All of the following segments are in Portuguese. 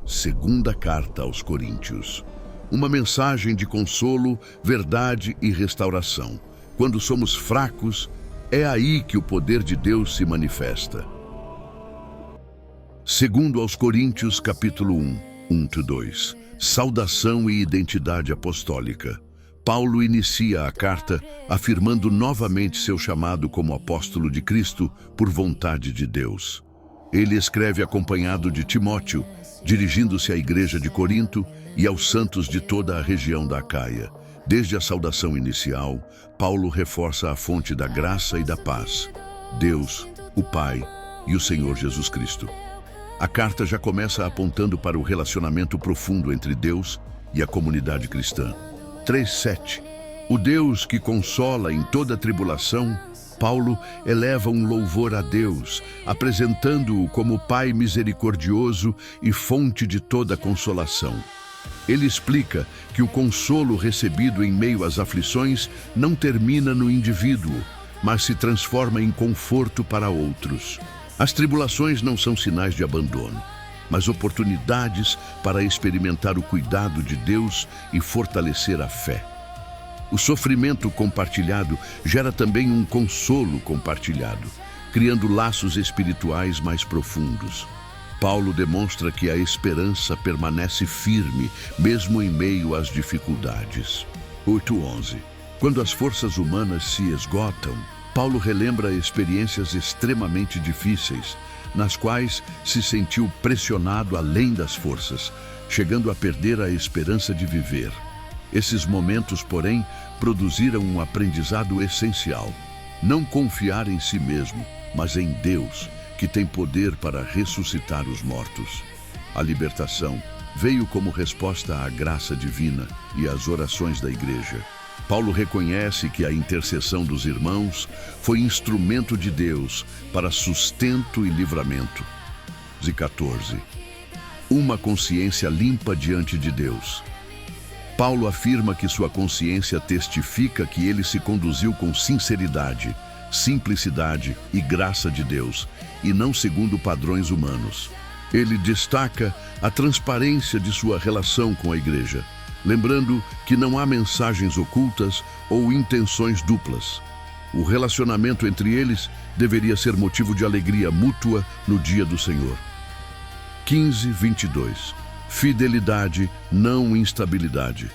Segunda Carta aos Coríntios. Uma mensagem de consolo, verdade e restauração. Quando somos fracos, é aí que o poder de Deus se manifesta. Segundo aos Coríntios, capítulo 1, 1-2. Saudação e identidade apostólica. Paulo inicia a carta afirmando novamente seu chamado como apóstolo de Cristo por vontade de Deus. Ele escreve acompanhado de Timóteo, dirigindo-se à igreja de Corinto e aos santos de toda a região da Acaia. Desde a saudação inicial, Paulo reforça a fonte da graça e da paz, Deus, o Pai e o Senhor Jesus Cristo. A carta já começa apontando para o relacionamento profundo entre Deus e a comunidade cristã. 3:7. O Deus que consola em toda tribulação, Paulo eleva um louvor a Deus, apresentando-o como Pai misericordioso e fonte de toda consolação. Ele explica que o consolo recebido em meio às aflições não termina no indivíduo, mas se transforma em conforto para outros. As tribulações não são sinais de abandono, mas oportunidades para experimentar o cuidado de Deus e fortalecer a fé. O sofrimento compartilhado gera também um consolo compartilhado, criando laços espirituais mais profundos. Paulo demonstra que a esperança permanece firme, mesmo em meio às dificuldades. 8:11. Quando as forças humanas se esgotam, Paulo relembra experiências extremamente difíceis, nas quais se sentiu pressionado além das forças, chegando a perder a esperança de viver. Esses momentos, porém, produziram um aprendizado essencial. Não confiar em si mesmo, mas em Deus, que tem poder para ressuscitar os mortos. A libertação veio como resposta à graça divina e às orações da igreja. Paulo reconhece que a intercessão dos irmãos foi instrumento de Deus para sustento e livramento. 14. Uma consciência limpa diante de Deus. Paulo afirma que sua consciência testifica que ele se conduziu com sinceridade, simplicidade e graça de Deus, e não segundo padrões humanos. Ele destaca a transparência de sua relação com a igreja, lembrando que não há mensagens ocultas ou intenções duplas. O relacionamento entre eles deveria ser motivo de alegria mútua no dia do Senhor. 15:22. Fidelidade, não instabilidade.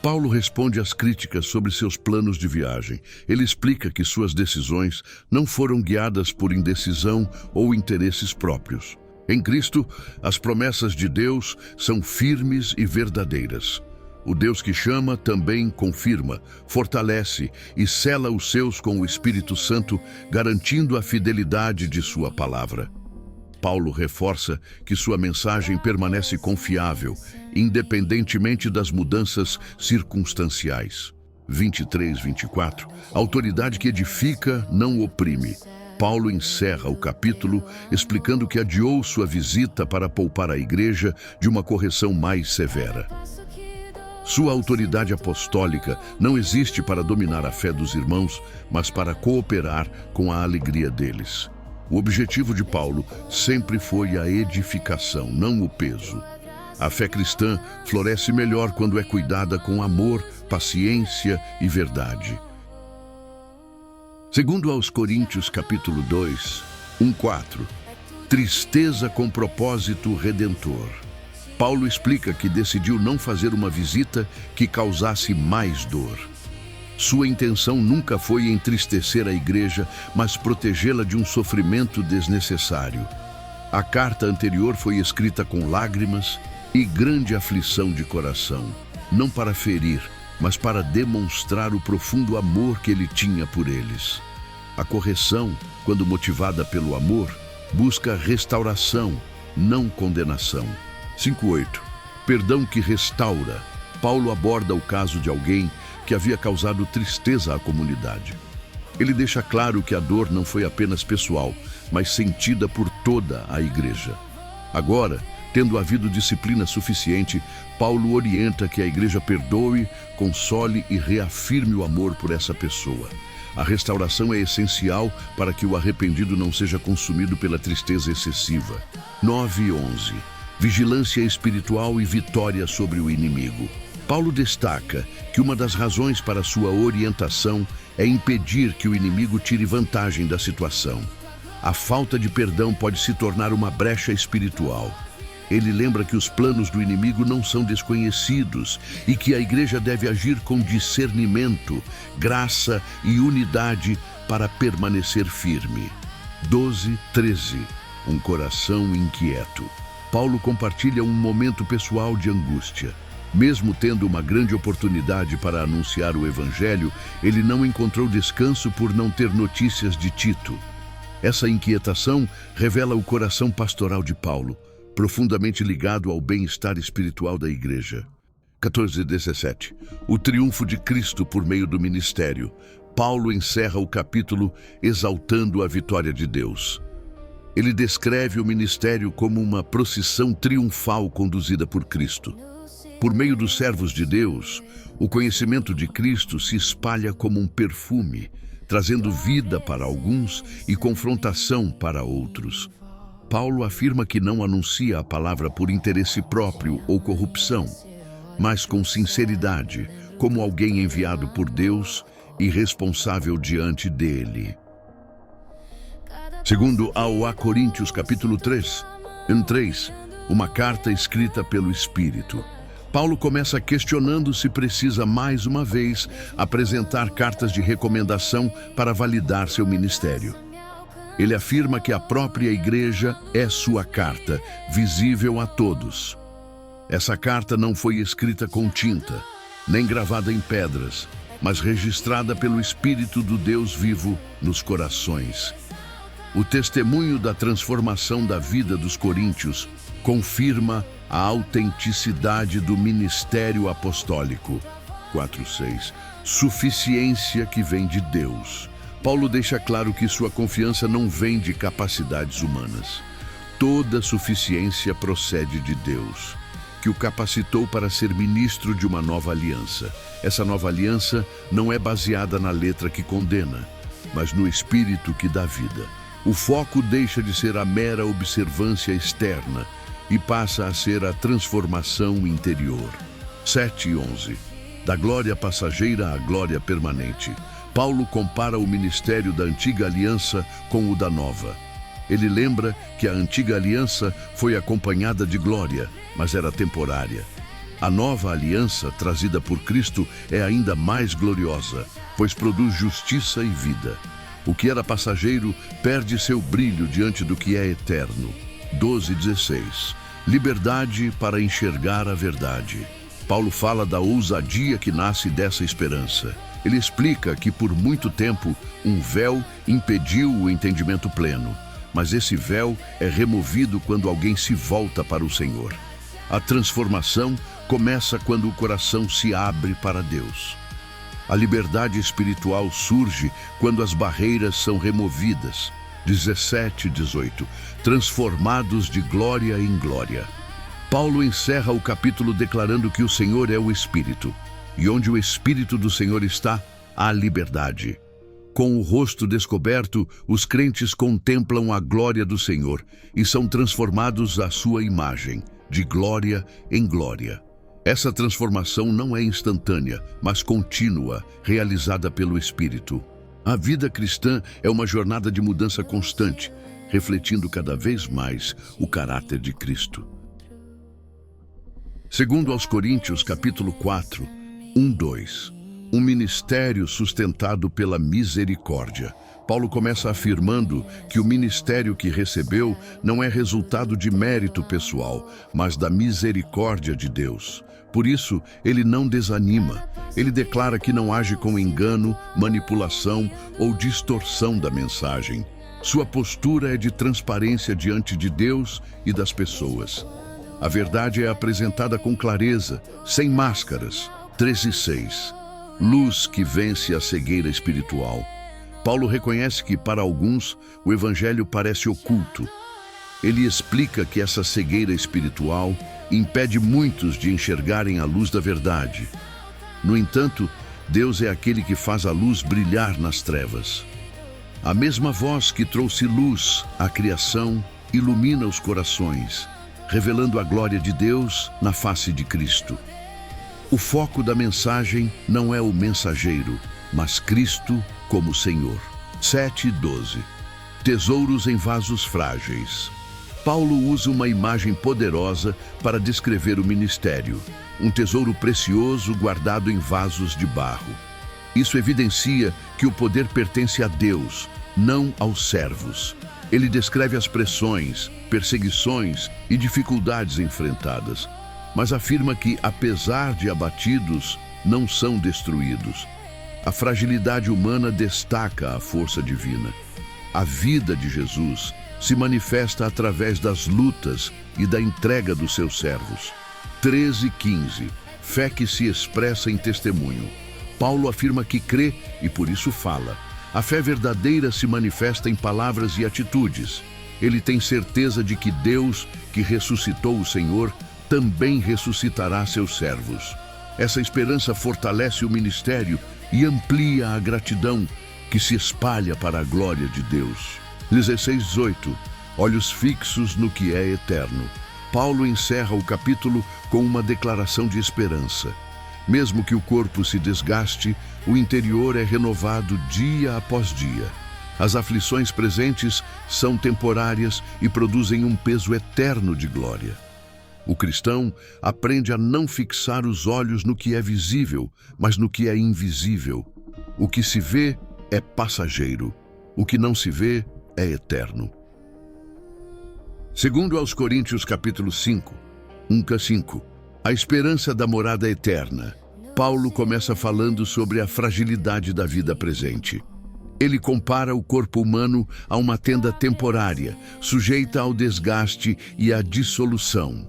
Paulo responde às críticas sobre seus planos de viagem. Ele explica que suas decisões não foram guiadas por indecisão ou interesses próprios. Em Cristo, as promessas de Deus são firmes e verdadeiras. O Deus que chama também confirma, fortalece e sela os seus com o Espírito Santo, garantindo a fidelidade de sua palavra. Paulo reforça que sua mensagem permanece confiável, independentemente das mudanças circunstanciais. 23-24. Autoridade que edifica, não oprime. Paulo encerra o capítulo explicando que adiou sua visita para poupar a igreja de uma correção mais severa. Sua autoridade apostólica não existe para dominar a fé dos irmãos, mas para cooperar com a alegria deles. O objetivo de Paulo sempre foi a edificação, não o peso. A fé cristã floresce melhor quando é cuidada com amor, paciência e verdade. Segundo aos Coríntios, capítulo 2, 1:4. Tristeza com propósito redentor. Paulo explica que decidiu não fazer uma visita que causasse mais dor. Sua intenção nunca foi entristecer a igreja, mas protegê-la de um sofrimento desnecessário. A carta anterior foi escrita com lágrimas e grande aflição de coração, não para ferir, mas para demonstrar o profundo amor que ele tinha por eles. A correção, quando motivada pelo amor, busca restauração, não condenação. 5:8. Perdão que restaura. Paulo aborda o caso de alguém que havia causado tristeza à comunidade. Ele deixa claro que a dor não foi apenas pessoal, mas sentida por toda a igreja. Agora, tendo havido disciplina suficiente, Paulo orienta que a igreja perdoe, console e reafirme o amor por essa pessoa. A restauração é essencial para que o arrependido não seja consumido pela tristeza excessiva. 9:11. vigilância espiritual e vitória sobre o inimigo. Paulo destaca que uma das razões para sua orientação é impedir que o inimigo tire vantagem da situação. A falta de perdão pode se tornar uma brecha espiritual. Ele lembra que os planos do inimigo não são desconhecidos e que a igreja deve agir com discernimento, graça e unidade para permanecer firme. 12:13. Um coração inquieto. Paulo compartilha um momento pessoal de angústia. Mesmo tendo uma grande oportunidade para anunciar o Evangelho, ele não encontrou descanso por não ter notícias de Tito. Essa inquietação revela o coração pastoral de Paulo, profundamente ligado ao bem-estar espiritual da igreja. 14:17. O triunfo de Cristo por meio do ministério. Paulo encerra o capítulo exaltando a vitória de Deus. Ele descreve o ministério como uma procissão triunfal conduzida por Cristo. Por meio dos servos de Deus, o conhecimento de Cristo se espalha como um perfume, trazendo vida para alguns e confrontação para outros. Paulo afirma que não anuncia a palavra por interesse próprio ou corrupção, mas com sinceridade, como alguém enviado por Deus e responsável diante dele. Segundo a Coríntios capítulo 3, em 3, uma carta escrita pelo Espírito. Paulo começa questionando se precisa mais uma vez apresentar cartas de recomendação para validar seu ministério. Ele afirma que a própria igreja é sua carta, visível a todos. Essa carta não foi escrita com tinta, nem gravada em pedras, mas registrada pelo Espírito do Deus vivo nos corações. O testemunho da transformação da vida dos coríntios confirma a autenticidade do ministério apostólico. 4:6. Suficiência que vem de Deus. Paulo deixa claro que sua confiança não vem de capacidades humanas. Toda suficiência procede de Deus, que o capacitou para ser ministro de uma nova aliança. Essa nova aliança não é baseada na letra que condena, mas no Espírito que dá vida. O foco deixa de ser a mera observância externa e passa a ser a transformação interior. 7:11. Da glória passageira à glória permanente. Paulo compara o ministério da antiga aliança com o da nova. Ele lembra que a antiga aliança foi acompanhada de glória, mas era temporária. A nova aliança, trazida por Cristo, é ainda mais gloriosa, pois produz justiça e vida. O que era passageiro perde seu brilho diante do que é eterno. 12:16. Liberdade para enxergar a verdade. Paulo fala da ousadia que nasce dessa esperança. Ele explica que por muito tempo um véu impediu o entendimento pleno, mas esse véu é removido quando alguém se volta para o Senhor. A transformação começa quando o coração se abre para Deus. A liberdade espiritual surge quando as barreiras são removidas. 17:18. Transformados de glória em glória. Paulo encerra o capítulo declarando que o Senhor é o Espírito, e onde o Espírito do Senhor está, há liberdade. Com o rosto descoberto, os crentes contemplam a glória do Senhor e são transformados à sua imagem, de glória em glória. Essa transformação não é instantânea, mas contínua, realizada pelo Espírito. A vida cristã é uma jornada de mudança constante, refletindo cada vez mais o caráter de Cristo. Segundo aos Coríntios, capítulo 4, 1-2. Um ministério sustentado pela misericórdia. Paulo começa afirmando que o ministério que recebeu não é resultado de mérito pessoal, mas da misericórdia de Deus. Por isso, ele não desanima. Ele declara que não age com engano, manipulação ou distorção da mensagem. Sua postura é de transparência diante de Deus e das pessoas. A verdade é apresentada com clareza, sem máscaras. 13:6. Luz que vence a cegueira espiritual. Paulo reconhece que, para alguns, o Evangelho parece oculto. Ele explica que essa cegueira espiritual impede muitos de enxergarem a luz da verdade. No entanto, Deus é aquele que faz a luz brilhar nas trevas. A mesma voz que trouxe luz à criação ilumina os corações. revelando a glória de Deus na face de Cristo. O foco da mensagem não é o mensageiro, mas Cristo como Senhor. 7:12. Tesouros em vasos frágeis. Paulo usa uma imagem poderosa para descrever o ministério, um tesouro precioso guardado em vasos de barro. Isso evidencia que o poder pertence a Deus, não aos servos. Ele descreve as pressões, perseguições e dificuldades enfrentadas, mas afirma que, apesar de abatidos, não são destruídos. A fragilidade humana destaca a força divina. A vida de Jesus se manifesta através das lutas e da entrega dos seus servos. 13:15. Fé que se expressa em testemunho. Paulo afirma que crê e por isso fala. A fé verdadeira se manifesta em palavras e atitudes. Ele tem certeza de que Deus, que ressuscitou o Senhor, também ressuscitará seus servos. Essa esperança fortalece o ministério e amplia a gratidão que se espalha para a glória de Deus. 16:18. Olhos fixos no que é eterno. Paulo encerra o capítulo com uma declaração de esperança. Mesmo que o corpo se desgaste, o interior é renovado dia após dia. As aflições presentes são temporárias e produzem um peso eterno de glória. O cristão aprende a não fixar os olhos no que é visível, mas no que é invisível. O que se vê é passageiro, o que não se vê é eterno. Segundo aos Coríntios capítulo 5, 1-5, a esperança da morada eterna. Paulo começa falando sobre a fragilidade da vida presente. Ele compara o corpo humano a uma tenda temporária, sujeita ao desgaste e à dissolução.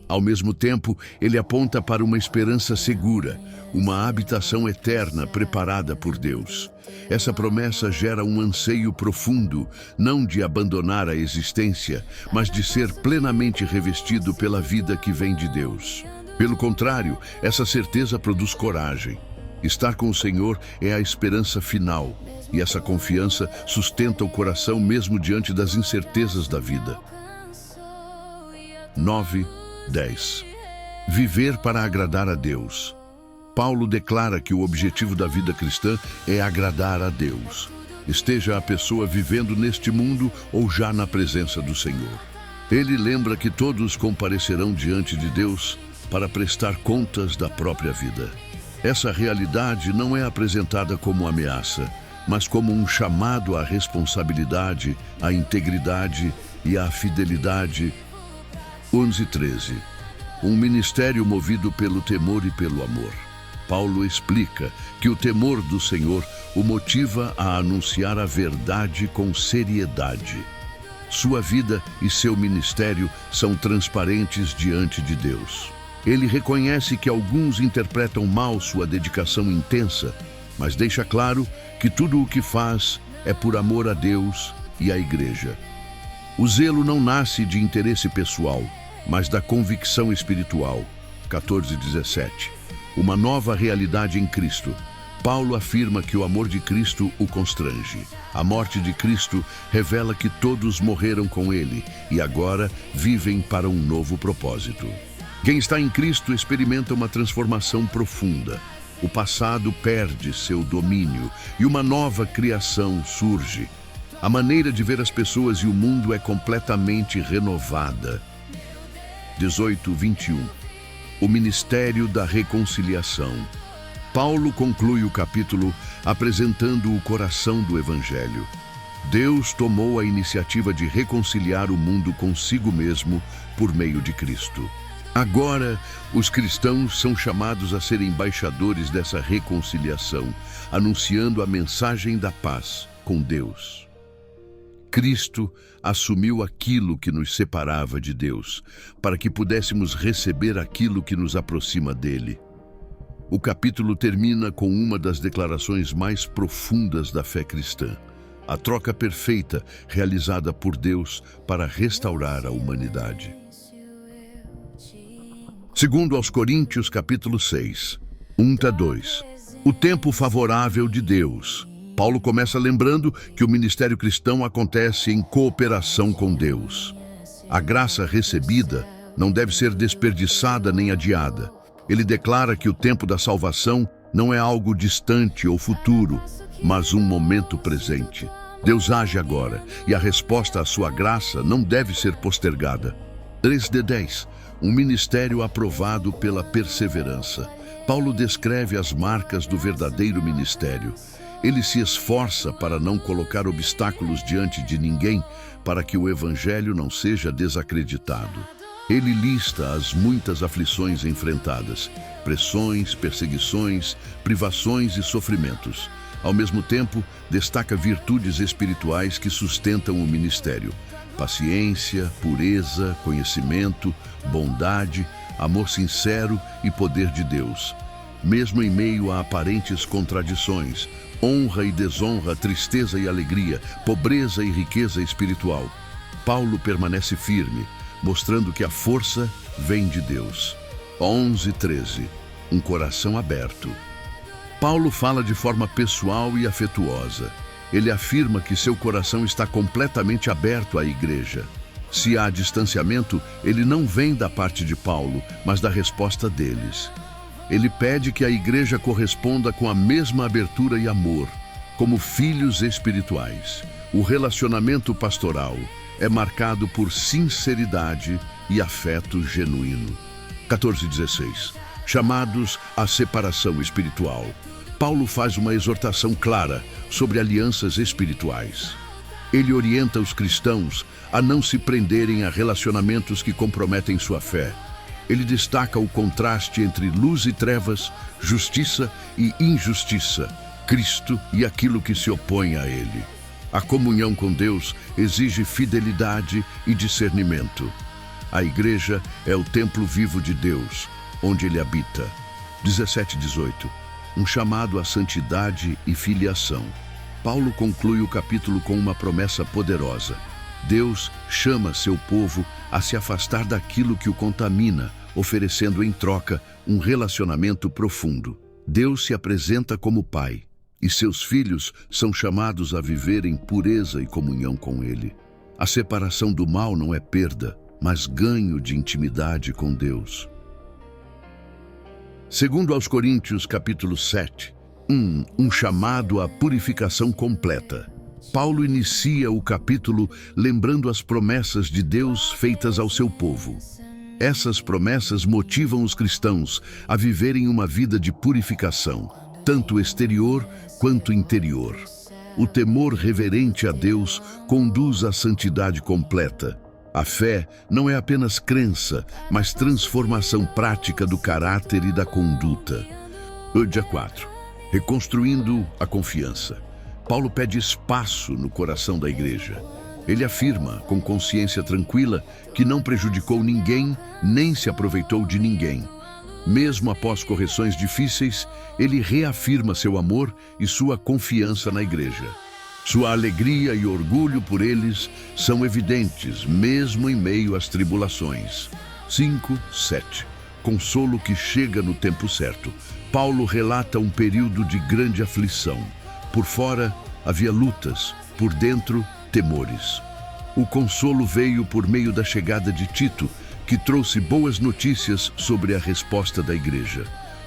Ao mesmo tempo, ele aponta para uma esperança segura, uma habitação eterna preparada por Deus. Essa promessa gera um anseio profundo, não de abandonar a existência, mas de ser plenamente revestido pela vida que vem de Deus. Pelo contrário, essa certeza produz coragem. Estar com o Senhor é a esperança final, e essa confiança sustenta o coração mesmo diante das incertezas da vida. 9:10. Viver para agradar a Deus. Paulo declara que o objetivo da vida cristã é agradar a Deus. Esteja a pessoa vivendo neste mundo ou já na presença do Senhor. Ele lembra que todos comparecerão diante de Deus para prestar contas da própria vida. Essa realidade não é apresentada como ameaça, mas como um chamado à responsabilidade, à integridade e à fidelidade. 11:13. Um ministério movido pelo temor e pelo amor. Paulo explica que o temor do Senhor o motiva a anunciar a verdade com seriedade. Sua vida e seu ministério são transparentes diante de Deus. Ele reconhece que alguns interpretam mal sua dedicação intensa, mas deixa claro que tudo o que faz é por amor a Deus e à Igreja. O zelo não nasce de interesse pessoal, mas da convicção espiritual. 14:17. Uma nova realidade em Cristo. Paulo afirma que o amor de Cristo o constrange. A morte de Cristo revela que todos morreram com ele e agora vivem para um novo propósito. Quem está em Cristo experimenta uma transformação profunda. O passado perde seu domínio e uma nova criação surge. A maneira de ver as pessoas e o mundo é completamente renovada. 18:21. O ministério da reconciliação. Paulo conclui o capítulo apresentando o coração do Evangelho. Deus tomou a iniciativa de reconciliar o mundo consigo mesmo por meio de Cristo. Agora, os cristãos são chamados a ser embaixadores dessa reconciliação, anunciando a mensagem da paz com Deus. Cristo assumiu aquilo que nos separava de Deus, para que pudéssemos receber aquilo que nos aproxima dele. O capítulo termina com uma das declarações mais profundas da fé cristã, a troca perfeita realizada por Deus para restaurar a humanidade. Segundo aos Coríntios, capítulo 6, 1-2. O tempo favorável de Deus. Paulo começa lembrando que o ministério cristão acontece em cooperação com Deus. A graça recebida não deve ser desperdiçada nem adiada. Ele declara que o tempo da salvação não é algo distante ou futuro, mas um momento presente. Deus age agora, e a resposta à sua graça não deve ser postergada. 3:10. Um ministério aprovado pela perseverança. Paulo descreve as marcas do verdadeiro ministério. Ele se esforça para não colocar obstáculos diante de ninguém, para que o evangelho não seja desacreditado. Ele lista as muitas aflições enfrentadas, pressões, perseguições, privações e sofrimentos. Ao mesmo tempo, destaca virtudes espirituais que sustentam o ministério: paciência, pureza, conhecimento, bondade, amor sincero e poder de Deus. Mesmo em meio a aparentes contradições, honra e desonra, tristeza e alegria, pobreza e riqueza espiritual, Paulo permanece firme, mostrando que a força vem de Deus. 11:13. Um coração aberto. Paulo fala de forma pessoal e afetuosa. Ele afirma que seu coração está completamente aberto à igreja. Se há distanciamento, ele não vem da parte de Paulo, mas da resposta deles. Ele pede que a igreja corresponda com a mesma abertura e amor, como filhos espirituais. O relacionamento pastoral é marcado por sinceridade e afeto genuíno. 14:16. Chamados à separação espiritual. Paulo faz uma exortação clara sobre alianças espirituais. Ele orienta os cristãos a não se prenderem a relacionamentos que comprometem sua fé. Ele destaca o contraste entre luz e trevas, justiça e injustiça, Cristo e aquilo que se opõe a ele. A comunhão com Deus exige fidelidade e discernimento. A igreja é o templo vivo de Deus, onde ele habita. 17:18. Um chamado à santidade e filiação. Paulo conclui o capítulo com uma promessa poderosa. Deus chama seu povo a se afastar daquilo que o contamina, oferecendo em troca um relacionamento profundo. Deus se apresenta como Pai, e seus filhos são chamados a viver em pureza e comunhão com Ele. A separação do mal não é perda, mas ganho de intimidade com Deus. Segundo aos Coríntios, capítulo 7, um chamado à purificação completa. Paulo inicia o capítulo lembrando as promessas de Deus feitas ao seu povo. Essas promessas motivam os cristãos a viverem uma vida de purificação, tanto exterior quanto interior. O temor reverente a Deus conduz à santidade completa. A fé não é apenas crença, mas transformação prática do caráter e da conduta. Dia 4. Reconstruindo a confiança. Paulo pede espaço no coração da igreja. Ele afirma, com consciência tranquila, que não prejudicou ninguém, nem se aproveitou de ninguém. Mesmo após correções difíceis, ele reafirma seu amor e sua confiança na igreja. Sua alegria e orgulho por eles são evidentes, mesmo em meio às tribulações. 5:7. Consolo que chega no tempo certo. Paulo relata um período de grande aflição. Por fora, havia lutas, por dentro, temores. O consolo veio por meio da chegada de Tito, que trouxe boas notícias sobre a resposta da igreja.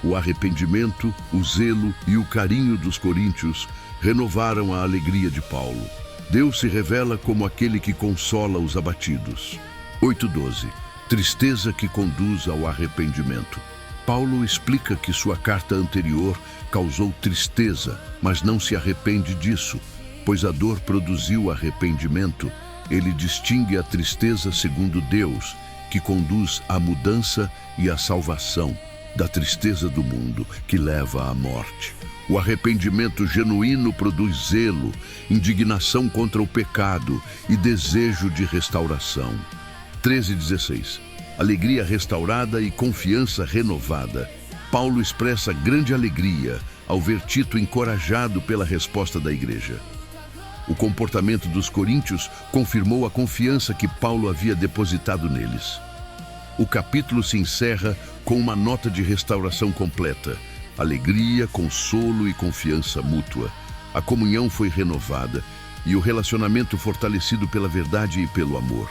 O arrependimento, o zelo e o carinho dos coríntios renovaram a alegria de Paulo. Deus se revela como aquele que consola os abatidos. 8:12. Tristeza que conduz ao arrependimento. Paulo explica que sua carta anterior causou tristeza, mas não se arrepende disso, pois a dor produziu arrependimento. Ele distingue a tristeza segundo Deus, que conduz à mudança e à salvação, da tristeza do mundo, que leva à morte. O arrependimento genuíno produz zelo, indignação contra o pecado e desejo de restauração. 13:16. Alegria restaurada e confiança renovada. Paulo expressa grande alegria ao ver Tito encorajado pela resposta da igreja. O comportamento dos coríntios confirmou a confiança que Paulo havia depositado neles. O capítulo se encerra com uma nota de restauração completa. Alegria, consolo e confiança mútua. A comunhão foi renovada e o relacionamento fortalecido pela verdade e pelo amor.